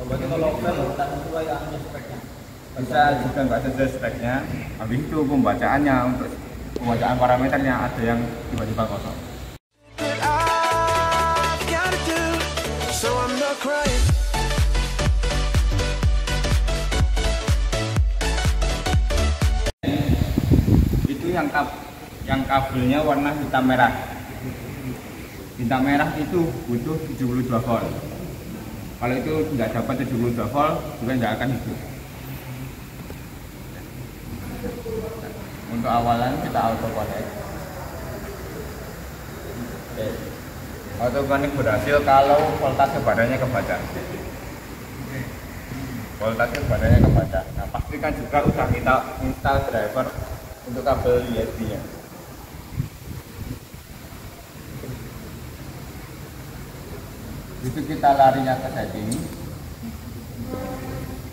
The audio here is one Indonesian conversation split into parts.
Berarti kalau tak sesuai anu speknya. Bisa juga nggak sesuai speknya. Habis itu pembacaannya untuk pembacaan parameternya ada yang tiba-tiba kosong. Itu yang kabelnya warna hitam merah. Hitam merah itu butuh 72 volt. Kalau itu tidak dapat 72 volt juga tidak akan hidup. Untuk awalan kita auto connect. Oke. Auto connect berhasil kalau voltase badannya kebaca. Voltase badannya kebaca. Nah, pastikan juga udah kita install driver untuk kabel USB-nya. Itu kita larinya ke setting.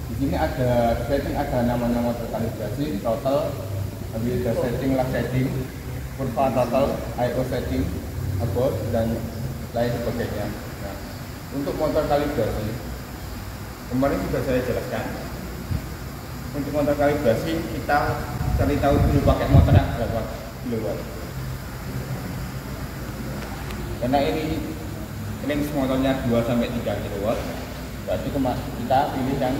Di sini ada setting, ada namanya motor kalibrasi, total, habis ada setting, lag setting, kurva total, IO setting, abort, dan lain sebagainya. Nah, untuk motor kalibrasi, kemarin sudah saya jelaskan. Untuk motor kalibrasi kita cari tahu dulu pakai motor yang berapa kilowatt. Karena ini range motornya 2 sampai 3 kW. Berarti kita pilih yang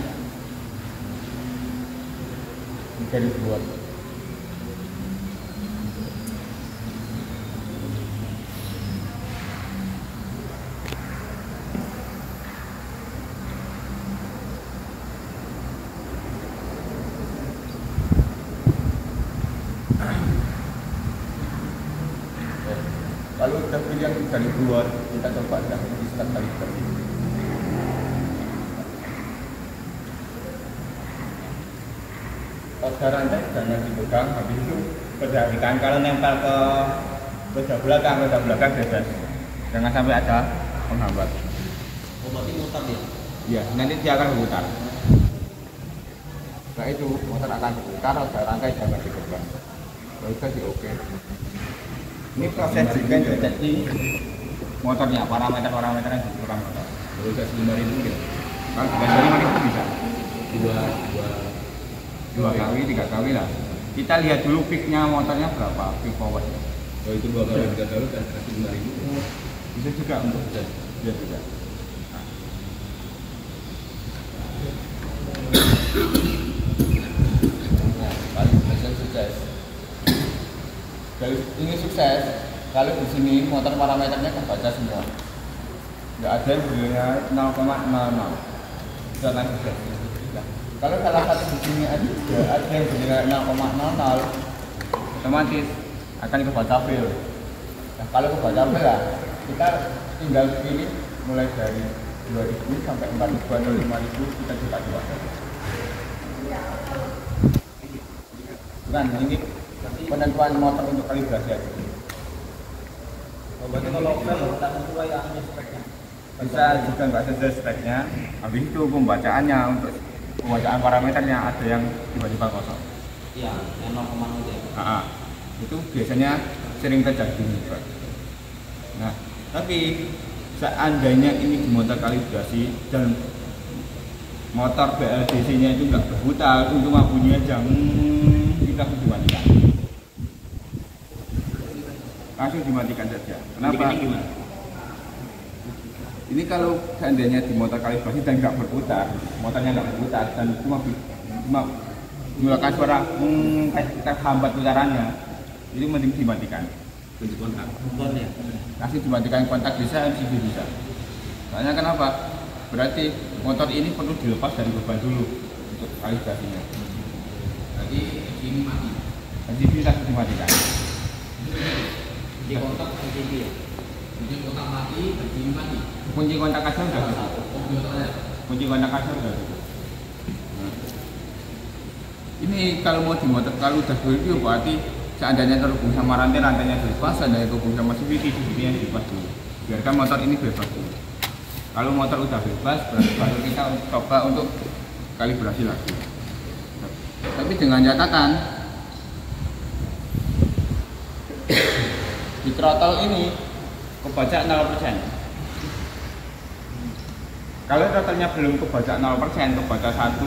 3000 watt. Kalau udah pilih yang 3000 watt, kita coba di start kalibrasi. Roda rantai jangan dipegang, habis itu perhatikan kalau nempel ke roda belakang bebas. Jangan sampai ada penghambat. Oh, berarti mutar dia? Iya, nanti dia akan berputar. Nah itu motor akan berputar, roda rantai jangan dipegang. Kalau sudah di oke. Ini proses juga jadi motornya, parameter-parameternya dikurang motor. Kalau udah 5.000 gitu. Kalau sudah 5.000 bisa dua kali, 3 kali lah. Kita lihat dulu peaknya motornya berapa, peak powernya. Kalau itu 2 kali 3 kali kan 5.000. Bisa juga untuk dia juga. Kalibrasi sukses. Dari ini sukses. Kalau di sini motor parameternya kebaca semua. Nggak ada yang belinya 0,00. Itu akan sukses. Nah, kalau salah satu di sini ada yang belinya 0,00, otomatis akan kebaca fail. Nah, kalau kebaca fail lah, kita tinggal pilih mulai dari 2000 sampai 4000 atau 5000 kita coba saja. Bukan, ini penentuan motor untuk kalibrasi aja. Berarti kalau tak sesuai anu speknya. Bisa juga nggak sesuai speknya. Habis itu pembacaannya untuk pembacaan parameternya ada yang tiba-tiba kosong. Iya, yang 0,0 ya. Itu biasanya sering terjadi juga. Nah, tapi seandainya ini di motor kalibrasi dan motor BLDC-nya itu nggak berputar, itu cuma bunyi aja, kita harus dimatikan. Langsung dimatikan saja. Kenapa? Ini kalau seandainya di motor kalibrasi dan nggak berputar, motornya nggak berputar dan cuma mengeluarkan suara terhambat putarannya, itu mending dimatikan. Kunci kontak. Ya. Langsung dimatikan kontak bisa, MCB bisa. Soalnya kenapa? Berarti motor ini perlu dilepas dari beban dulu untuk kalibrasinya. Berarti ini mati. MCB langsung dimatikan. Kunci kontak MCB ya. Kunci kontak mati, kunci mati. Kunci kontak aja udah gitu. Kunci kontak aja udah gitu. Nah, ini kalau mau di motor kalau udah begitu berarti seandainya terhubung sama rantainya bebas, seandainya terhubung sama CVT-nya bebas dulu. Biarkan motor ini bebas dulu. Kalau motor udah bebas, berarti baru kita coba untuk kalibrasi lagi. Tapi dengan catatan di throttle ini kebaca 0%. Kalau totalnya belum kebaca 0%, kebaca 1%,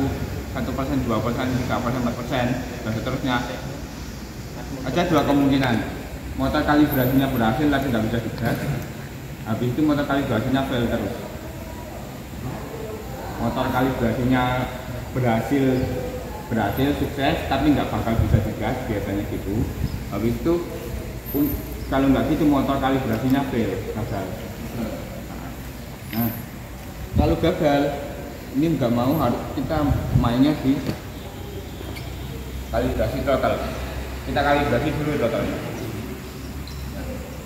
2%, 3%, 4%, dan seterusnya, ada dua kemungkinan. Motor kalibrasinya berhasil tapi nggak bisa digas. Habis itu motor kalibrasinya fail terus. Motor kalibrasinya berhasil sukses tapi nggak bakal bisa digas, biasanya gitu. Habis itu kalau nggak gitu motor kalibrasinya fail, gagal. Nah, kalau gagal ini nggak mau, harus kita mainnya di kalibrasi total. Kita kalibrasi dulu totalnya.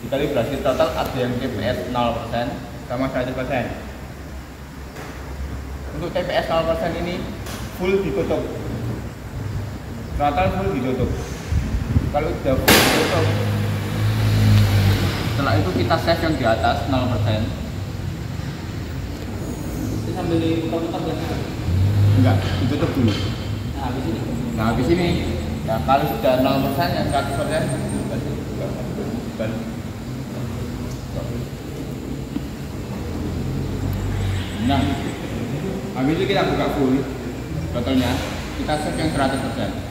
Di kalibrasi total ada yang TPS 0% sama 100%. Untuk TPS 0% ini full ditutup, total full ditutup. Kalau sudah full ditutup, setelah itu kita save yang di atas 0%. Sambil diputar-putar biasa. Enggak, ditutup dulu. Nah, habis ini. Nah, kalau sudah 0% yang 100%, nah, habis itu kita buka full totalnya, kita set yang 100%.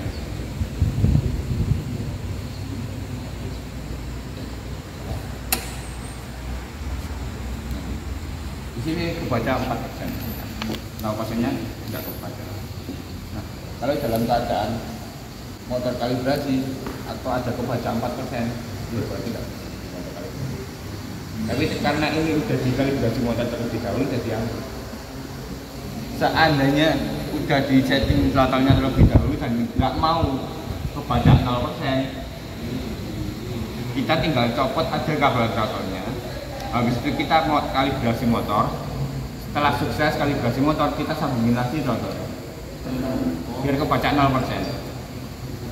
Di sini kebaca 4%, 0%-nya tidak kebaca. Nah, kalau dalam keadaan motor kalibrasi atau ada kebaca 4%, ya berarti tidak motor kalibrasi. Tapi karena ini udah dikalibrasi motor terlebih dahulu, jadi yang seandainya udah di setting throttle-nya terlebih dahulu dan nggak mau kebaca 0%, kita tinggal copot aja kabel throttle-nya. Habis itu kita mau kalibrasi motor. Setelah sukses kalibrasi motor, kita sambungin lagi throttle biar kebaca 0%.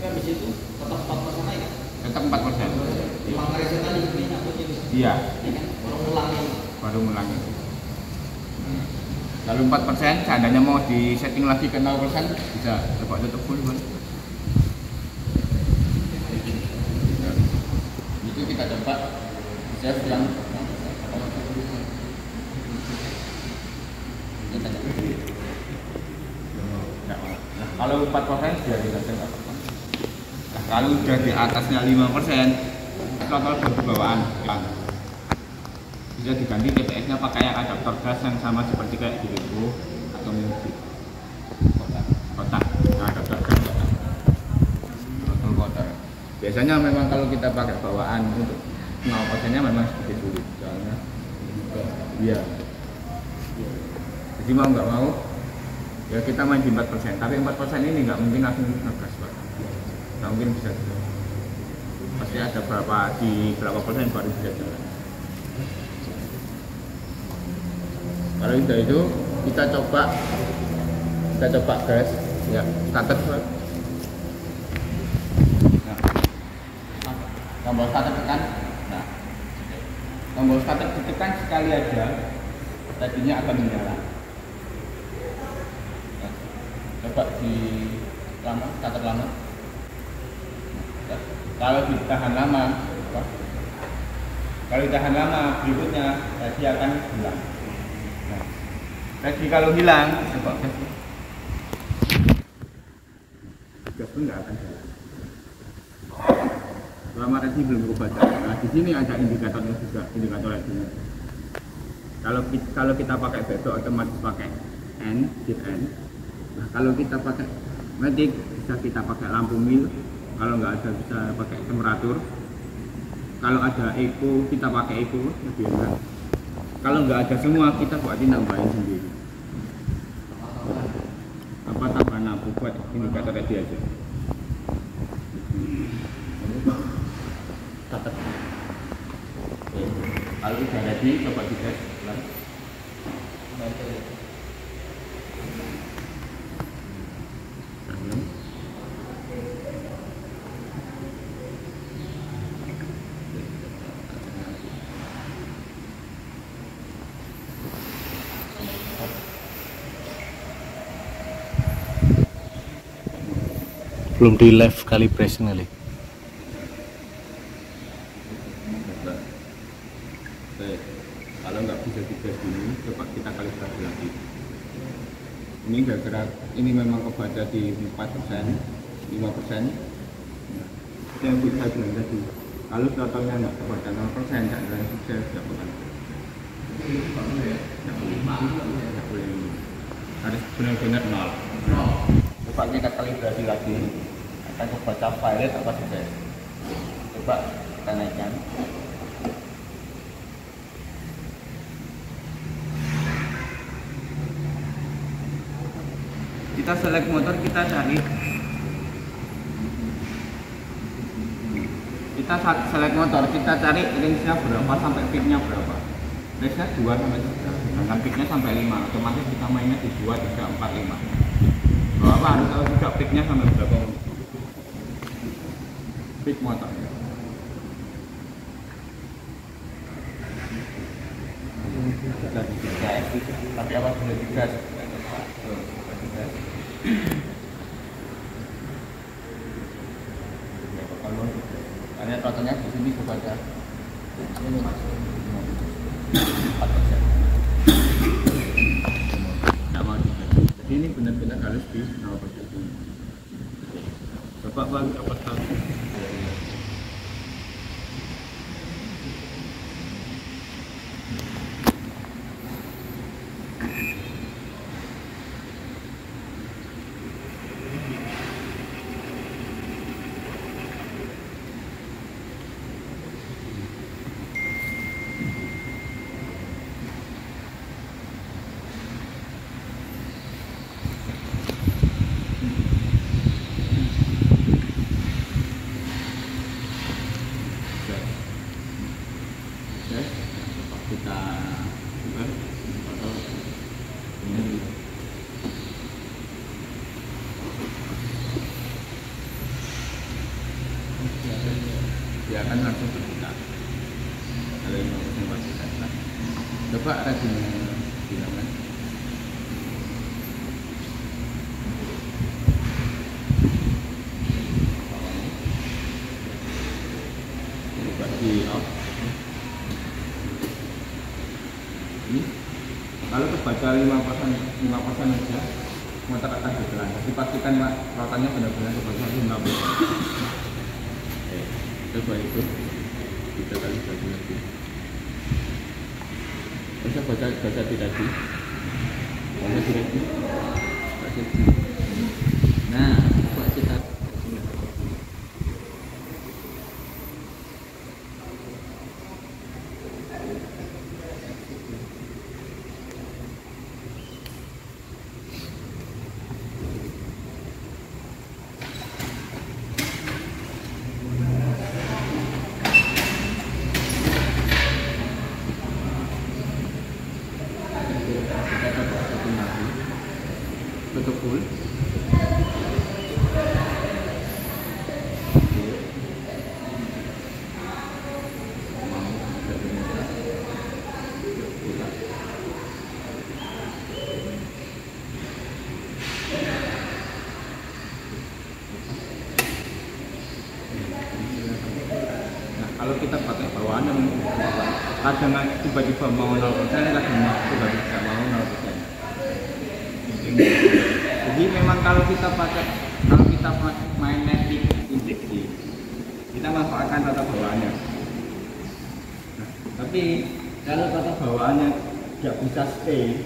Habis itu tetap 4% aja. Tetap 4%. Emang reset tadi ini nyangkutnya di sini. Iya. Ya kan? Baru ngulangi. Lalu 4%, seandainya mau di setting lagi ke 0%, bisa coba tutup full kan. Itu kita coba save yang nah, kalau 4% biar kita save apa-apa. Nah, kalau udah di atasnya 5%, total berbawaan bisa diganti TPS-nya pakai adaptor gas yang sama seperti kayak di Lego atau Muji kotak. Nah, adaptor gas kotak. Biasanya memang kalau kita pakai bawaan untuk 0%-nya memang sedikit sulit, soalnya iya. Jadi mau nggak mau ya kita main di 4%, tapi 4% ini nggak mungkin langsung ngegas Pak. Nggak mungkin bisa jalan. Pasti ada berapa persen baru bisa jalan. Kalau udah itu kita coba gas ya, starter. Nah, tombol starter tekan. Nah, tombol starter ditekan sekali aja, tadinya akan menyala. Nah, coba di starter lama. Nah, kalau ditahan lama, berikutnya tadi akan hilang. Lagi kalau hilang, coba gas pun nggak akan jalan. Selama tadi belum kebaca. Nah, di sini ada indikatornya juga, indikator LED-nya. Kalau kita pakai veto otomatis pakai N, shift N. Nah, kalau kita pakai matic bisa kita pakai lampu mil. Kalau nggak ada bisa pakai temperatur. Kalau ada eco kita pakai eco lebih enak. Kalau nggak ada semua kita buatin nambahin sendiri. Apa tambahan lampu buat indikator tadi aja. Kalau udah ready coba dites ulang. Belum di live calibration kali. Kalau nggak bisa digas dulu, coba kita kalibrasi lagi. Ini gara-gara ini memang kebaca di 4%, 5%. Nah, itu yang saya bilang tadi. Kalau totalnya nggak kebaca 0%, nggak ada sukses, nggak bakal. Nggak boleh. Harus benar-benar 0. Coba kita kalibrasi lagi. Akan kebaca violet apa sukses. Coba kita naikkan. Kita select motor, kita cari, kita cari range-nya berapa sampai peak-nya berapa. Range-nya 2 sampai 3, sedangkan peak-nya sampai 5. Otomatis kita mainnya di 2, 3, 4, 5. Bapak harus tahu juga peak-nya sampai berapa. Peak motornya. Tapi apa sudah digas? Hanya totalnya di sini kebaca 4%. Tidak mau digas. Jadi ini benar-benar harus di 0%. Bapak bang dapat tahu. Kita ini dia akan langsung berbuka. Kalau 5% pasti kan. Coba rajinnya bilangan. Coba di off. Ini kalau kebaca 5% aja motor akan berjalan. Jadi pastikan rotannya benar-benar kebaca 5%. Coba itu kita kali bagi lagi. Bisa baca tadi. Baca tadi. Nah, coba kita tutup full. Nah, kalau kita pakai bawaan yang kadang tiba-tiba mau 0%, kadang tiba-tiba mau 0%. Jadi memang kalau kita main netting injeksi, kita manfaatkan tata bawaannya. Nah, tapi kalau tata bawaannya nggak bisa stay,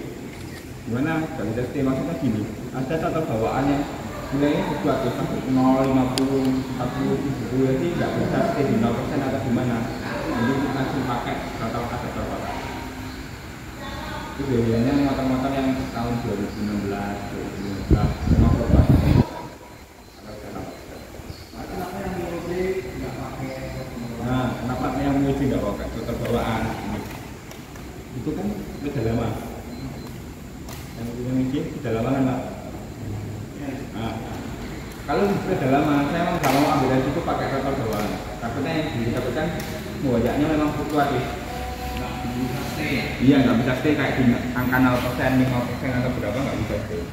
gimana? Nggak bisa stay maksudnya gini, ada tata bawaannya nilainya sesuatu sampai 0, 50, 40, 70, jadi nggak bisa stay di 0% atau gimana? Jadi kita langsung pakai tata bawaan. Itu biasanya motor-motor yang tahun 2016, 2015 memang berubah. Nah, kenapa yang menguji nggak pakai tata bawaan? Itu kan kedalaman. Yang menguji kedalaman enggak? Nah, kalau kedalaman, saya memang nggak mau ambil dari situ pakai tata bawaan. Takutnya yang didapatkan muajaknya memang fluktuatif. Iya, nggak bisa stay kayak di angka 0%, 5% atau berapa, nggak bisa stay.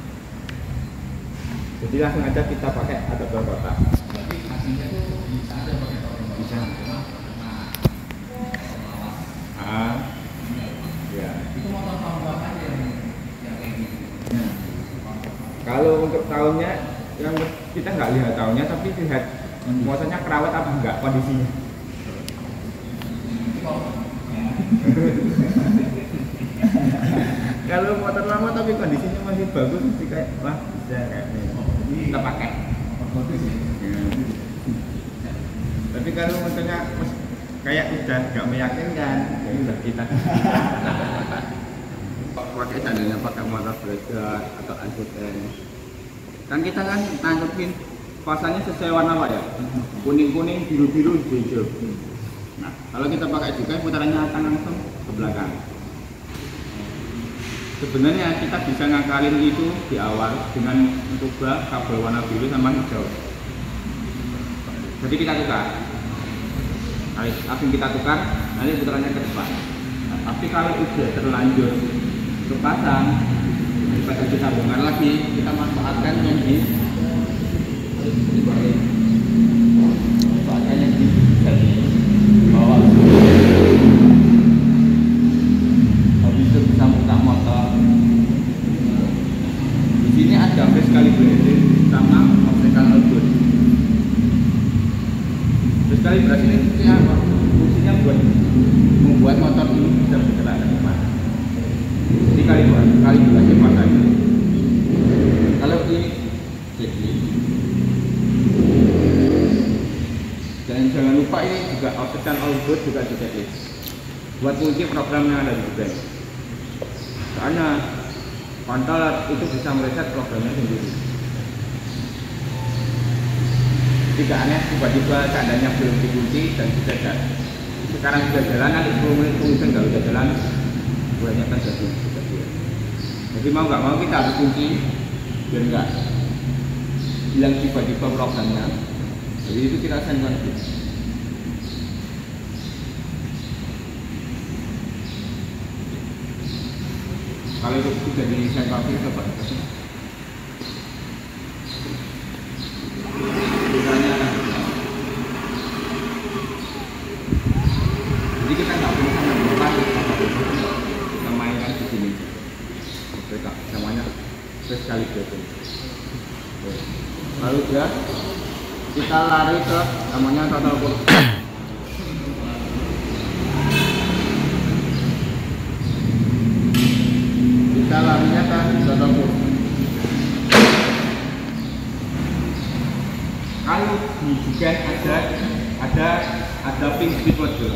Jadi langsung aja kita pakai adaptor kotak. Tapi hasilnya itu bisa aja pakai kotak. Bisa. Ya. Itu motor tahun berapa yang kayak gitu? Kalau untuk tahunnya, yang kita nggak lihat tahunnya, tapi lihat motornya kerawat apa enggak kondisinya. Kalau motor lama tapi kondisinya masih bagus, mesti kayak wah bisa kayak ini kita pakai. Tapi kalau motornya kayak udah nggak meyakinkan, ya udah kita pakai seandainya pakai motor belajar atau angkutan. Kan kita kan nanggepin pasanya sesuai warna apa ya? Kuning-kuning, biru-biru, hijau. Nah, kalau kita pakai juga putarannya akan langsung ke belakang. Sebenarnya kita bisa ngakalin itu di awal dengan mencoba kabel warna biru sama hijau. Jadi kita tukar. Langsung kita tukar, nanti putarannya ke depan. Nah, tapi kalau udah terlanjur pasang, daripada kita bongkar lagi, kita manfaatkan yang di balik. Manfaatkan yang di bawah. Habis itu bisa buka motor. Di sini ada face calibrated sama optical output. Face calibrated ini fungsinya apa? Fungsinya buat membuat motor ini bisa bergerak ke depan. Jadi kalibrasi pasang. Kalau ini checklist. Dan jangan lupa ini juga optical output juga di checklist. Buat kunci programnya ada di juga. Soalnya kontrol itu bisa mereset programnya sendiri. Tidak aneh tiba-tiba seandainya belum dikunci dan sudah jalan. Sekarang sudah jalan, nanti 10 menit kemudian nggak udah jalan, buahnya kan jadi mau nggak mau kita harus kunci biar nggak hilang tiba-tiba programnya. Jadi itu kita sendiri. Kalau itu sudah di sensor coba jadi kita nggak perlu sampai berlari, kita mainkan di sini. Mereka namanya face calibrated. Lalu ya kita lari ke namanya total pulse. Kita larinya ke total pulse. Kalau di juga ada pink speed mode.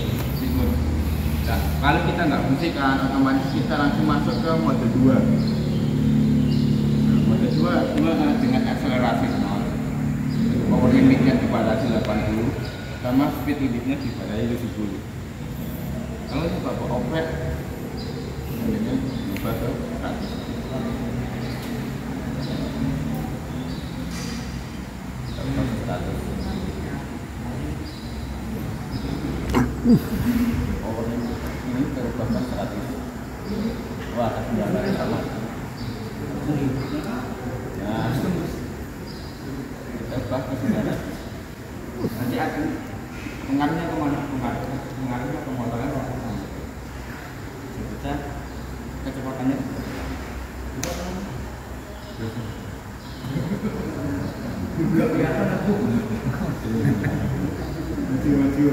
Nah, kalau kita nggak fungsikan, otomatis kita langsung masuk ke mode 2. Mode 2 dengan akselerasi 0. Power limitnya dibatasi 80 sama speed limitnya dibatasi 70. Kalau kita bawa oprek ini berubah ke 100. Power limit ini terubah ke 100. Wah, ketinggalan sama. Nah, kita ubah ke 900. Nanti akan pengaruhnya kemana? Pengaruhnya ke motornya langsung sama. Kita kecepatannya juga kelihatan aku. Maju.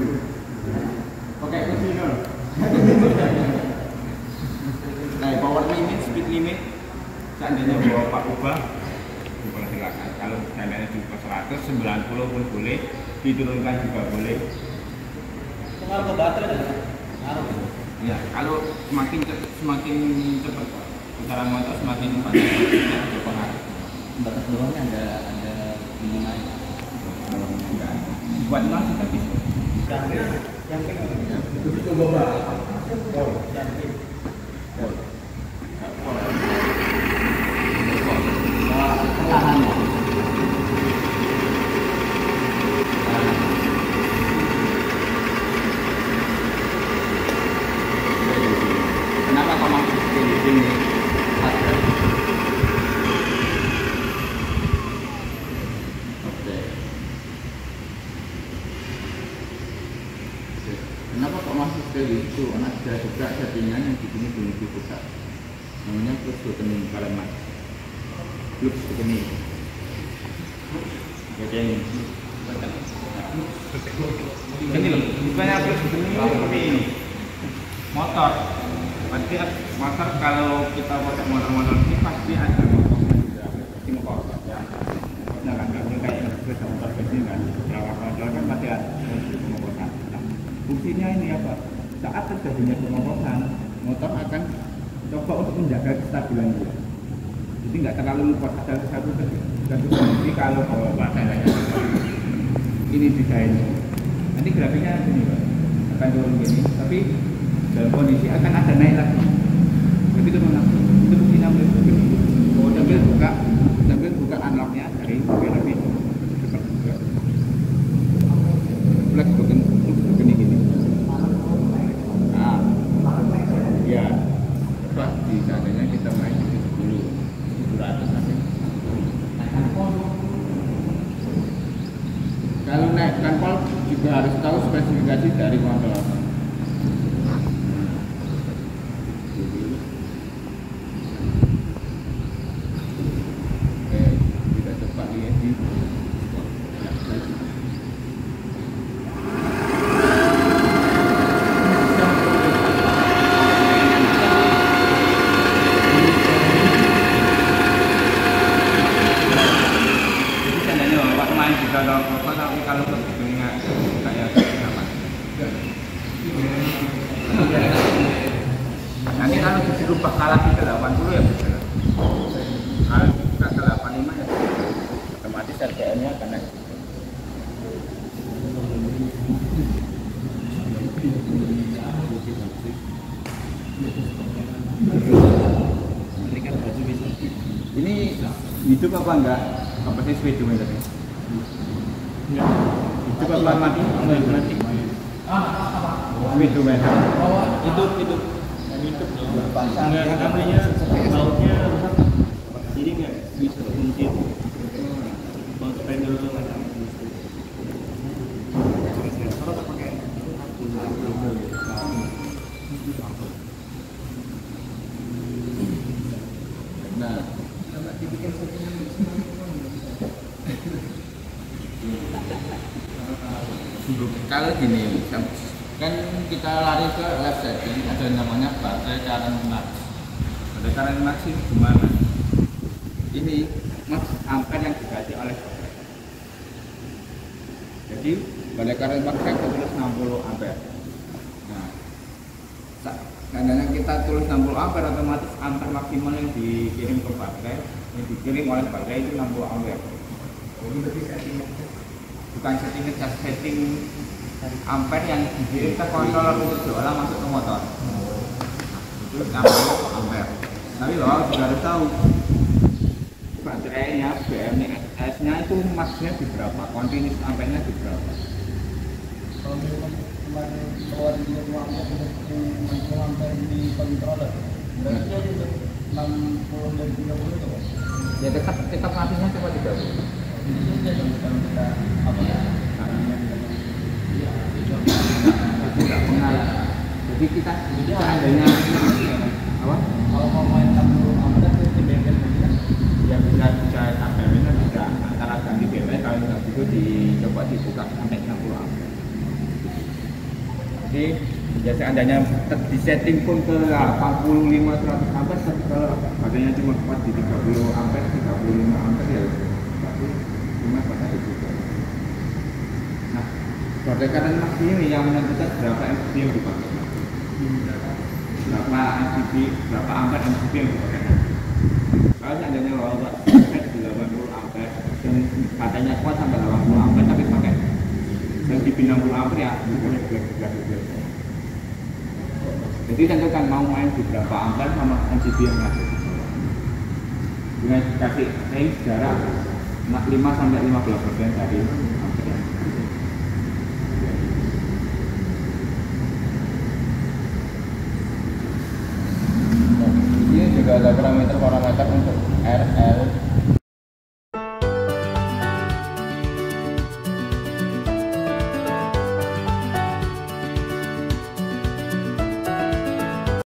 Pakai kunci nol. Nah, power limit, speed limit, seandainya bawa Pak ubah, dipersilakan. Kalau seandainya juga 100, 90 pun boleh, diturunkan juga boleh. Pengaruh ke baterai kan? Ngaruh. Ya, kalau semakin cepat putaran motor semakin banyak berpengaruh. Batas bawahnya ada minimal. Buat mas kita bisa. Yang Itu coba perlahan ya. Kenapa kau masuk di sini? Kenapa kok masuk ke itu? Ada juga settingan yang di sini belum dibuka. Namanya push button kalimat. blok begini. Bagian ini. Ini loh, misalnya blok begini seperti ini. Motor, pasti motor kalau kita pakai motor-motor ini pasti ada motor ya. Nah kan nggak kayak motor bensin kan, kalau motor kan pasti ada pengongkosan. Nah, fungsinya ini apa? Saat terjadinya pengongkosan, motor akan coba untuk menjaga kestabilan dia. Jadi nggak terlalu lupa ada satu jadi kalau bawa ini desainnya. Nanti grafiknya ini Pak, akan turun gini, tapi dalam kondisi akan ada naik lagi. Jadi turun lagi. Itu fungsinya begini. Sambil buka unlocknya dari biar lebih cepat juga. Flex begini gini. Nah, ya. Coba di sananya kita main dulu 700 nanti. Kalau naik kanpol juga harus tahu spesifikasi dari motor. Tidak cepat lihat di. Kalau bentuknya kayak apa? Nanti kalau dirubah kalah ke 80 ya bisa. Kalau kita ke 85 ya otomatis RPM-nya akan naik. Ini hidup apa enggak? Apa sih speedometernya? Itu apa mati? Mati. Speedometer. Itu. Enggak, namanya lautnya rusak. Jadi nggak bisa fungsi itu. Mau spendel macam kalau tak pakai Nah, kalau gini kan kita lari ke lab setting, ada namanya baterai current max. Baterai current max ini gimana? Ini max ampere yang dikasih oleh baterai. Jadi baterai current max kan tulis 60 ampere. Nah, seandainya kita tulis 60 ampere, otomatis ampere maksimal yang dikirim ke baterai, yang dikirim oleh baterai itu 60 ampere. Jadi lebih bukan setting ampere yang dikirim ke controller untuk diolah masuk ke motor. Itu 60 ampere. Tapi lo juga harus tahu baterainya BMS-nya itu max-nya di berapa, continuous ampere-nya di berapa. kalau kemarin keluar di ruang ampere di controller berarti dia juga 60 dari 30 itu Ya tetap matinya cuma 30. itu dia kalau kita apa ya Tidak pengaruh. Jadi kita seandainya apa? kalau mau main 60 ampere itu di bengkel punya Ya bisa sampai mana bisa antara ganti BMS kalau nggak gitu dicoba dibuka sampai 60 ampere. Jadi ya seandainya di setting pun ke 85 100 ampere, tapi kalau baterainya cuma kuat di 30 ampere 35 ampere ya berarti cuma pada itu. Nah, baterai current max ini yang menentukan berapa MCB yang dipakai, berapa MCB, berapa ampere MCB yang dipakai. Kalau seandainya bawa baterai di 80 ampere dan katanya kuat sampai 80 ampere tapi pakai MCB 60 ampere ya belas. Jadi tentukan mau main di berapa ampere sama MCB yang masuk. Dengan kasih range jarak 5 sampai 15% dari ampere. Ini juga ada parameter untuk RL